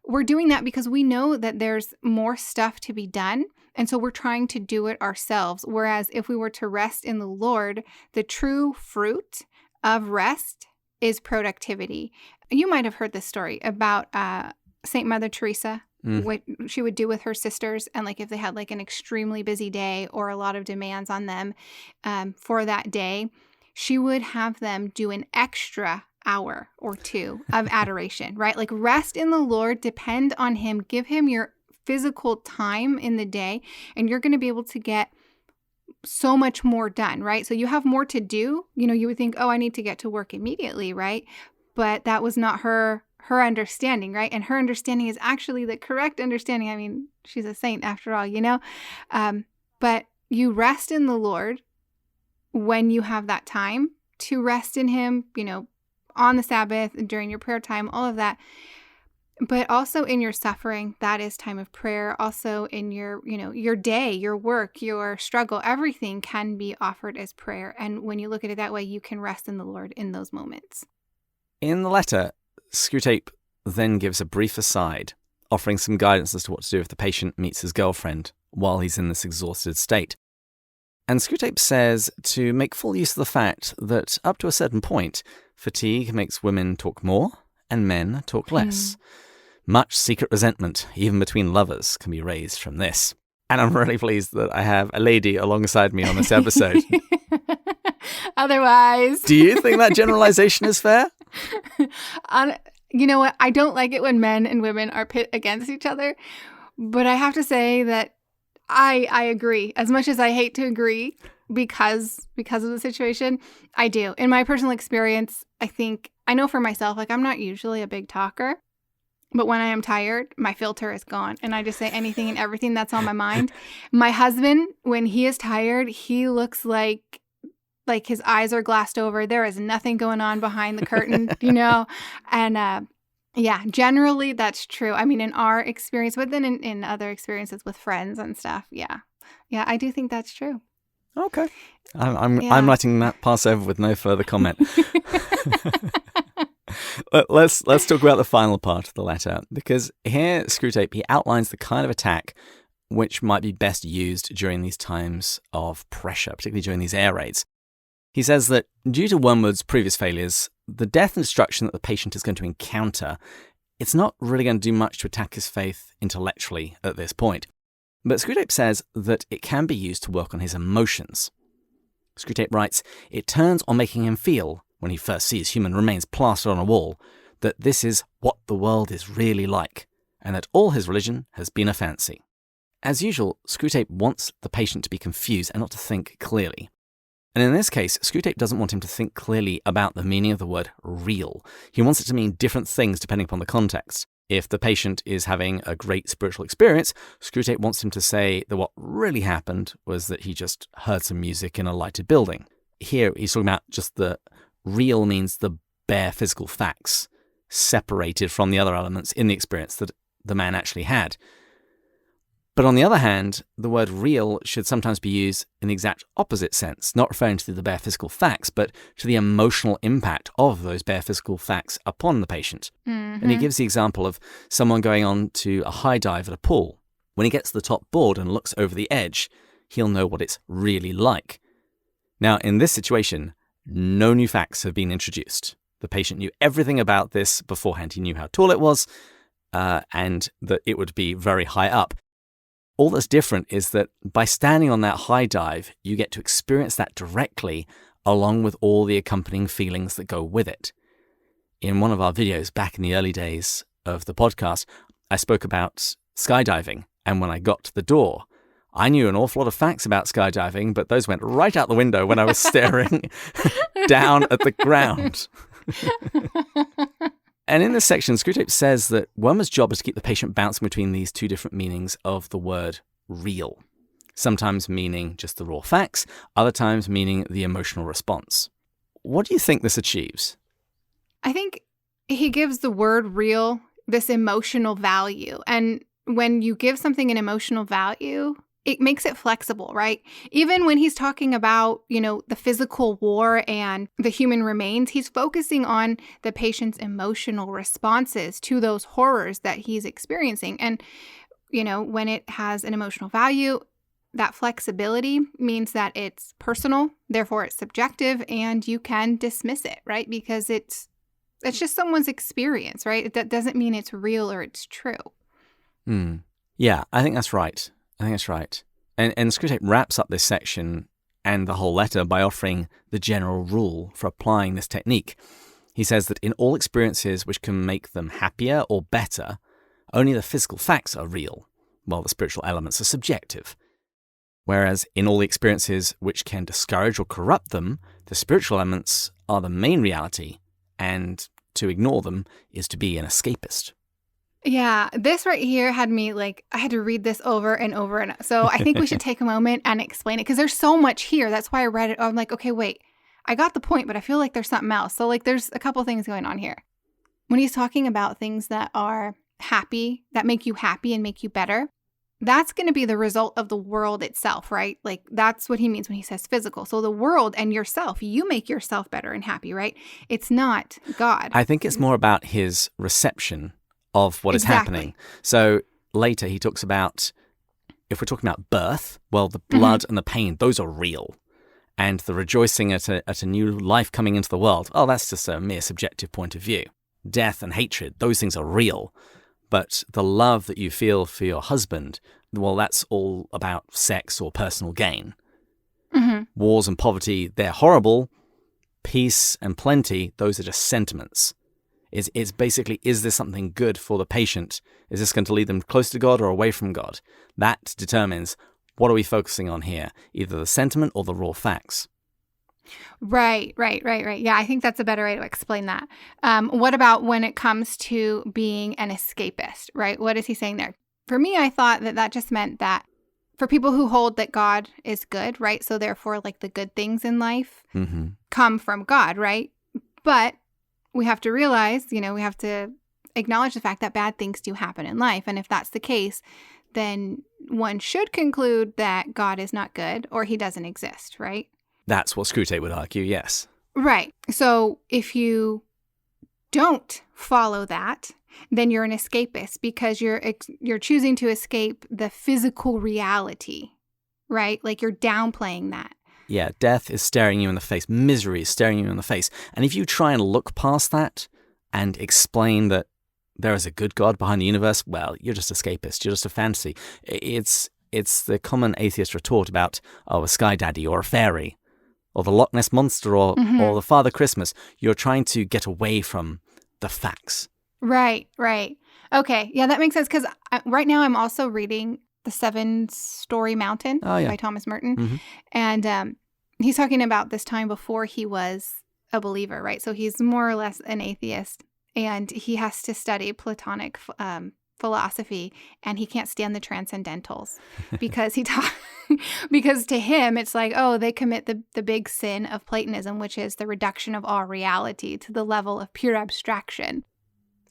[SPEAKER 2] we're doing that because we know that there's more stuff to be done. And so we're trying to do it ourselves. Whereas if we were to rest in the Lord, the true fruit of rest is productivity. You might have heard this story about Saint Mother Teresa, what she would do with her sisters. And like if they had like an extremely busy day or a lot of demands on them for that day, she would have them do an extra hour or two of adoration, right? Like rest in the Lord, depend on Him, give Him your physical time in the day, and you're going to be able to get so much more done, right? So you have more to do. You would think, oh, I need to get to work immediately, right? But that was not her understanding, right? And her understanding is actually the correct understanding. I mean, she's a saint after all, but you rest in the Lord when you have that time to rest in Him, on the Sabbath, during your prayer time, all of that. But also in your suffering, that is time of prayer. Also in your, your day, your work, your struggle, everything can be offered as prayer. And when you look at it that way, you can rest in the Lord in those moments.
[SPEAKER 1] In the letter, Screwtape then gives a brief aside, offering some guidance as to what to do if the patient meets his girlfriend while he's in this exhausted state. And Screwtape says to make full use of the fact that up to a certain point, fatigue makes women talk more and men talk less. Much secret resentment, even between lovers, can be raised from this. And I'm really pleased that I have a lady alongside me on this episode.
[SPEAKER 2] Otherwise.
[SPEAKER 1] Do you think that generalization is fair?
[SPEAKER 2] You know what? I don't like it when men and women are pit against each other. But I have to say that I agree. As much as I hate to agree because of the situation, I do. In my personal experience, I know for myself, like I'm not usually a big talker. But when I am tired, my filter is gone and I just say anything and everything that's on my mind. My husband, when he is tired, he looks like his eyes are glassed over. There is nothing going on behind the curtain, And yeah, generally that's true. I mean, in our experience, but then in other experiences with friends and stuff. Yeah, I do think that's true.
[SPEAKER 1] Okay. I'm letting that pass over with no further comment. Let's talk about the final part of the letter, because here Screwtape, he outlines the kind of attack which might be best used during these times of pressure, particularly during these air raids. He says that due to Wormwood's previous failures, the death and destruction that the patient is going to encounter, it's not really going to do much to attack his faith intellectually at this point. But Screwtape says that it can be used to work on his emotions. Screwtape writes, "It turns on making him feel, when he first sees human remains plastered on a wall, that this is what the world is really like, and that all his religion has been a fancy." As usual, Screwtape wants the patient to be confused and not to think clearly. And in this case, Screwtape doesn't want him to think clearly about the meaning of the word real. He wants it to mean different things depending upon the context. If the patient is having a great spiritual experience, Screwtape wants him to say that what really happened was that he just heard some music in a lighted building. Here, he's talking about just the real means the bare physical facts, separated from the other elements in the experience that the man actually had. But on the other hand, the word real should sometimes be used in the exact opposite sense, not referring to the bare physical facts, but to the emotional impact of those bare physical facts upon the patient.
[SPEAKER 2] Mm-hmm.
[SPEAKER 1] And he gives the example of someone going on to a high dive at a pool. When he gets to the top board and looks over the edge, he'll know what it's really like. Now, in this situation, no new facts have been introduced. The patient knew everything about this beforehand. He knew how tall it was and that it would be very high up. All that's different is that by standing on that high dive, you get to experience that directly along with all the accompanying feelings that go with it. In one of our videos back in the early days of the podcast, I spoke about skydiving. And when I got to the door, I knew an awful lot of facts about skydiving, but those went right out the window when I was staring down at the ground. And in this section, Screwtape says that Wormwood's job is to keep the patient bouncing between these two different meanings of the word real, sometimes meaning just the raw facts, other times meaning the emotional response. What do you think this achieves?
[SPEAKER 2] I think he gives the word real this emotional value. And when you give something an emotional value, it makes it flexible, right? Even when he's talking about, the physical war and the human remains, he's focusing on the patient's emotional responses to those horrors that he's experiencing. And, when it has an emotional value, that flexibility means that it's personal, therefore it's subjective, and you can dismiss it, right? Because it's just someone's experience, right? That doesn't mean it's real or it's true.
[SPEAKER 1] Yeah, I think that's right. And Screwtape wraps up this section and the whole letter by offering the general rule for applying this technique. He says that in all experiences which can make them happier or better, only the physical facts are real, while the spiritual elements are subjective. Whereas in all the experiences which can discourage or corrupt them, the spiritual elements are the main reality, and to ignore them is to be an escapist.
[SPEAKER 2] Yeah, this right here had me I had to read this over and over. And so I think we should take a moment and explain it because there's so much here. That's why I read it. I'm like, okay, wait, I got the point, but I feel like there's something else. So there's a couple things going on here. When he's talking about things that are happy, that make you happy and make you better, that's going to be the result of the world itself, right? That's what he means when he says physical. So the world and yourself, you make yourself better and happy, right? It's not God.
[SPEAKER 1] I think it's more about his reception of what is happening. So later he talks about, if we're talking about birth, well, the blood and the pain, those are real. And the rejoicing at a new life coming into the world, that's just a mere subjective point of view. Death and hatred, those things are real. But the love that you feel for your husband, well, that's all about sex or personal gain. Wars and poverty, they're horrible. Peace and plenty, those are just sentiments. It's basically, is this something good for the patient? Is this going to lead them close to God or away from God? That determines what are we focusing on here, either the sentiment or the raw facts.
[SPEAKER 2] Right. Yeah, I think that's a better way to explain that. What about when it comes to being an escapist, right? What is he saying there? For me, I thought that just meant that for people who hold that God is good, right? So therefore, the good things in life come from God, right? But we have to realize, we have to acknowledge the fact that bad things do happen in life. And if that's the case, then one should conclude that God is not good or he doesn't exist, right?
[SPEAKER 1] That's what Screwtape would argue, yes.
[SPEAKER 2] Right. So if you don't follow that, then you're an escapist because you're choosing to escape the physical reality, right? Like you're downplaying that.
[SPEAKER 1] Yeah, death is staring you in the face. Misery is staring you in the face. And if you try and look past that and explain that there is a good God behind the universe, well, you're just escapist. You're just a fantasy. It's the common atheist retort about, a sky daddy or a fairy or the Loch Ness Monster or the Father Christmas. You're trying to get away from the facts.
[SPEAKER 2] Right. Okay. Yeah, that makes sense because right now I'm also reading The 7-Story Mountain by Thomas Merton.
[SPEAKER 1] Mm-hmm.
[SPEAKER 2] And he's talking about this time before he was a believer, right? So he's more or less an atheist and he has to study Platonic philosophy and he can't stand the transcendentals because because to him it's like, oh, they commit the big sin of Platonism, which is the reduction of all reality to the level of pure abstraction.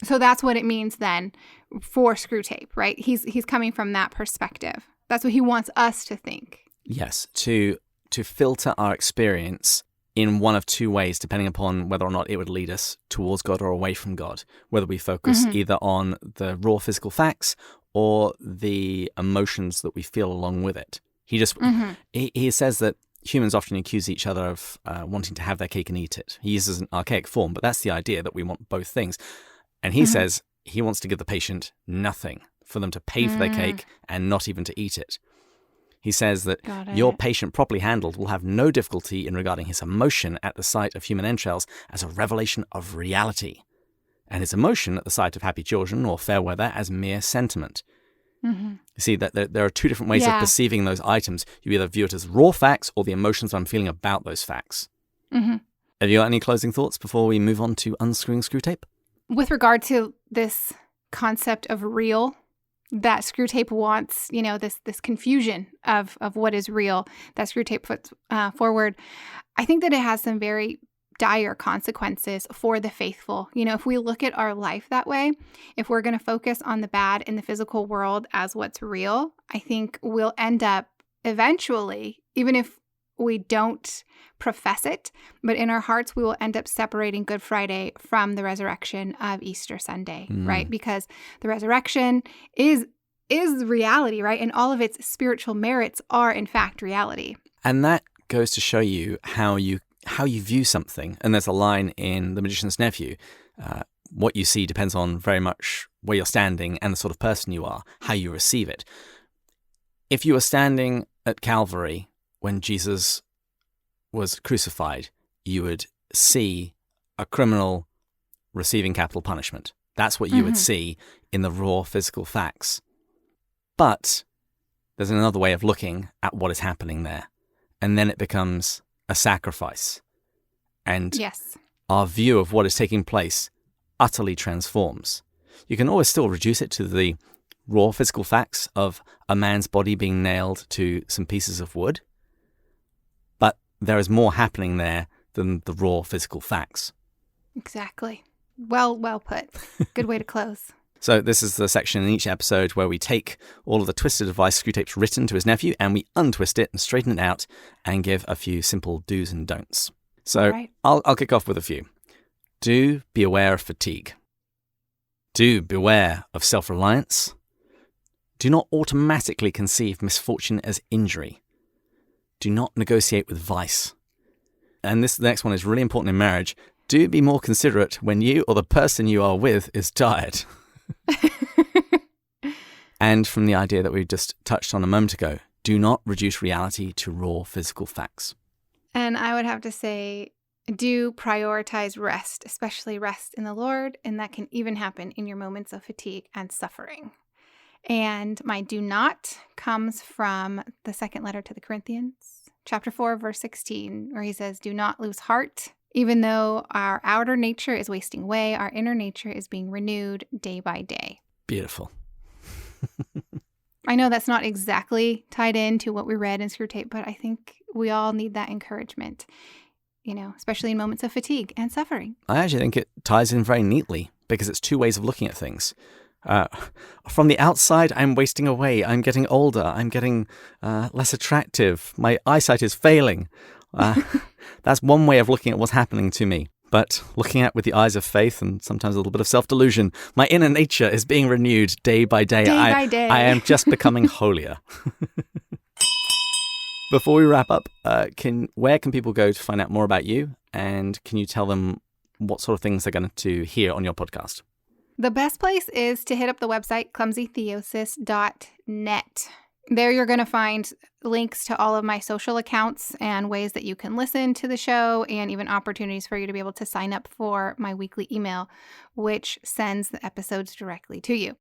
[SPEAKER 2] So that's what it means then for Screwtape, right? He's coming from that perspective. That's what he wants us to think.
[SPEAKER 1] Yes, to filter our experience in one of two ways, depending upon whether or not it would lead us towards God or away from God, whether we focus either on the raw physical facts or the emotions that we feel along with it. He says that humans often accuse each other of wanting to have their cake and eat it. He uses an archaic form, but that's the idea, that we want both things. And he says he wants to give the patient nothing, for them to pay for their cake and not even to eat it. He says that your patient properly handled will have no difficulty in regarding his emotion at the sight of human entrails as a revelation of reality, and his emotion at the sight of happy children or fair weather as mere sentiment. You see that there are two different ways of perceiving those items. You either view it as raw facts or the emotions I'm feeling about those facts. Have you got any closing thoughts before we move on to Unscrewing Screwtape?
[SPEAKER 2] With regard to this concept of real, that Screwtape wants, this confusion of what is real that Screwtape puts forward, I think that it has some very dire consequences for the faithful. If we look at our life that way, if we're going to focus on the bad in the physical world as what's real, I think we'll end up eventually, even if we don't profess it, but in our hearts, we will end up separating Good Friday from the resurrection of Easter Sunday, right? Because the resurrection is reality, right? And all of its spiritual merits are, in fact, reality.
[SPEAKER 1] And that goes to show you how you view something. And there's a line in The Magician's Nephew, what you see depends on very much where you're standing and the sort of person you are, how you receive it. If you were standing at Calvary when Jesus was crucified, you would see a criminal receiving capital punishment. That's what you would see in the raw physical facts. But there's another way of looking at what is happening there. And then it becomes a sacrifice. And our view of what is taking place utterly transforms. You can always still reduce it to the raw physical facts of a man's body being nailed to some pieces of wood. But there is more happening there than the raw physical facts.
[SPEAKER 2] Exactly. Well put. Good way to close.
[SPEAKER 1] So this is the section in each episode where we take all of the twisted advice Screwtape's written to his nephew and we untwist it and straighten it out and give a few simple do's and don'ts. So I'll kick off with a few. Do be aware of fatigue. Do beware of self-reliance. Do not automatically conceive misfortune as injury. Do not negotiate with vice. And the next one is really important in marriage. Do be more considerate when you or the person you are with is tired. And from the idea that we just touched on a moment ago, do not reduce reality to raw physical facts.
[SPEAKER 2] And I would have to say, do prioritize rest, especially rest in the Lord, and that can even happen in your moments of fatigue and suffering. And my do not comes from the second letter to the Corinthians, chapter 4, verse 16, where he says, do not lose heart. Even though our outer nature is wasting away, our inner nature is being renewed day by day.
[SPEAKER 1] Beautiful.
[SPEAKER 2] I know that's not exactly tied into what we read in Screwtape, but I think we all need that encouragement, especially in moments of fatigue and suffering.
[SPEAKER 1] I actually think it ties in very neatly because it's two ways of looking at things. From the outside, I'm wasting away. I'm getting older. I'm getting less attractive. My eyesight is failing. That's one way of looking at what's happening to me. But looking at with the eyes of faith and sometimes a little bit of self-delusion, my inner nature is being renewed day by day.
[SPEAKER 2] Day by day.
[SPEAKER 1] I am just becoming holier. Before we wrap up, where can people go to find out more about you? And can you tell them what sort of things they're going to hear on your podcast?
[SPEAKER 2] The best place is to hit up the website, clumsytheosis.net. There you're going to find links to all of my social accounts and ways that you can listen to the show, and even opportunities for you to be able to sign up for my weekly email, which sends the episodes directly to you.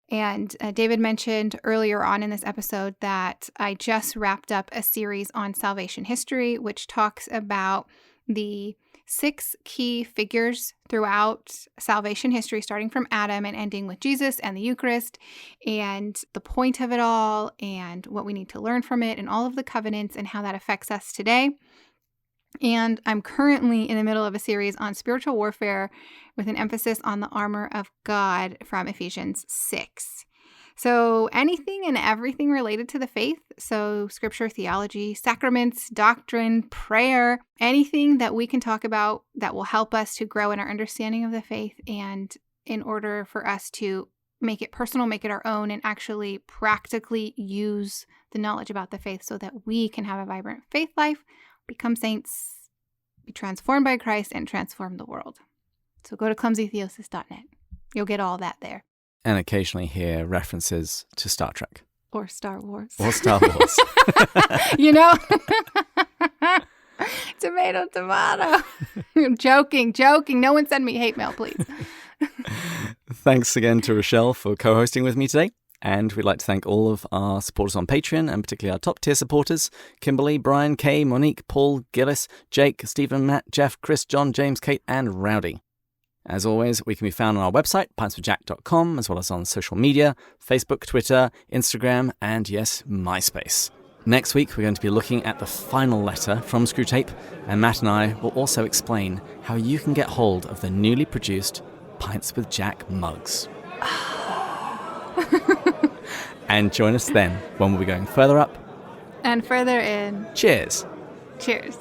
[SPEAKER 2] And David mentioned earlier on in this episode that I just wrapped up a series on salvation history, which talks about the 6 key figures throughout salvation history, starting from Adam and ending with Jesus and the Eucharist, and the point of it all, and what we need to learn from it, and all of the covenants and how that affects us today. And I'm currently in the middle of a series on spiritual warfare with an emphasis on the armor of God from Ephesians 6. So anything and everything related to the faith, so scripture, theology, sacraments, doctrine, prayer, anything that we can talk about that will help us to grow in our understanding of the faith, and in order for us to make it personal, make it our own, and actually practically use the knowledge about the faith so that we can have a vibrant faith life, become saints, be transformed by Christ, and transform the world. So go to clumsytheosis.net. You'll get all that there.
[SPEAKER 1] And occasionally hear references to Star Trek.
[SPEAKER 2] Or Star Wars.
[SPEAKER 1] Or Star Wars.
[SPEAKER 2] You know? Tomato, tomato. Joking. No one send me hate mail, please.
[SPEAKER 1] Thanks again to Richaél for co-hosting with me today. And we'd like to thank all of our supporters on Patreon, and particularly our top tier supporters: Kimberly, Brian, Kay, Monique, Paul, Gillis, Jake, Stephen, Matt, Jeff, Chris, John, James, Kate, and Rowdy. As always, we can be found on our website, pintswithjack.com, as well as on social media, Facebook, Twitter, Instagram, and yes, MySpace. Next week, we're going to be looking at the final letter from Screwtape, and Matt and I will also explain how you can get hold of the newly produced Pints with Jack mugs. And join us then when we'll be going further up
[SPEAKER 2] and further in.
[SPEAKER 1] Cheers.
[SPEAKER 2] Cheers.